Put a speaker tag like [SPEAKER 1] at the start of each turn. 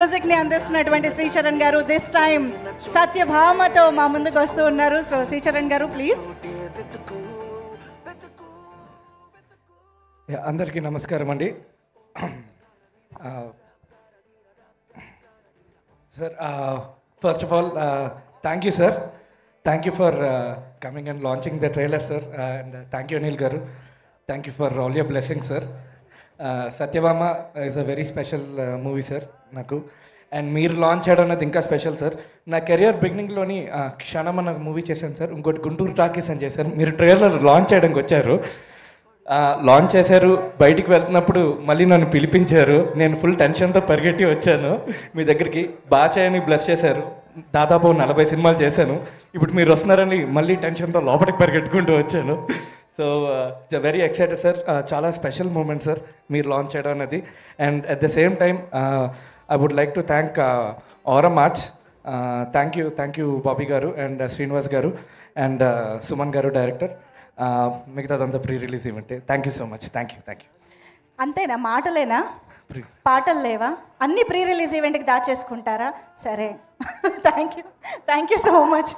[SPEAKER 1] Music ని అందిస్తున్నటువంటి శ్రీచరణ్ గారు దిస్ టైం సత్యభామతో మా ముందుకు వస్తూ ఉన్నారు. సో శ్రీచరణ్ గారు ప్లీజ్.
[SPEAKER 2] అందరికీ నమస్కారం అండి. Sir first of all thank you sir, thank you for coming and launching the trailer sir, and thank you Anil garu, thank you for all your blessings sir. Satyabhama is a very special movie sir నాకు, అండ్ మీరు launch చేయడం అనేది ఇంకా special sir. నా career బిగినింగ్లోని క్షణం అన్న movie చేశాను సార్, ఇంకోటి గుంటూరు టాకీస్ అని చేశారు. మీరు ట్రైలర్ లాంచ్ చేయడానికి వచ్చారు, లాంచ్ చేశారు, బయటికి వెళ్తున్నప్పుడు మళ్ళీ నన్ను పిలిపించారు. నేను ఫుల్ టెన్షన్తో పరిగెట్టి వచ్చాను మీ దగ్గరికి. బాగా చేయని బ్లెస్ చేశారు. దాదాపు 40 సినిమాలు చేశాను. ఇప్పుడు మీరు వస్తున్నారని మళ్ళీ టెన్షన్తో లోపలికి పరిగెట్టుకుంటూ వచ్చాను. So very excited sir. చాలా స్పెషల్ మూమెంట్ సార్ మీరు లాంచ్ చేయడం అనేది. And at the same time I would like to thank Aaram arts. Thank you Bobby garu and Srinivas garu and Suman garu director. మిగతాదంతా pre release event. Thank you so much. Thank you.
[SPEAKER 1] అంతేనా? మాటలేనా? పాటలు లేవా? అన్ని ప్రీ రిలీజ్ ఈవెంట్కి దాచేసుకుంటారా? సరే, థ్యాంక్ యూ సో మచ్.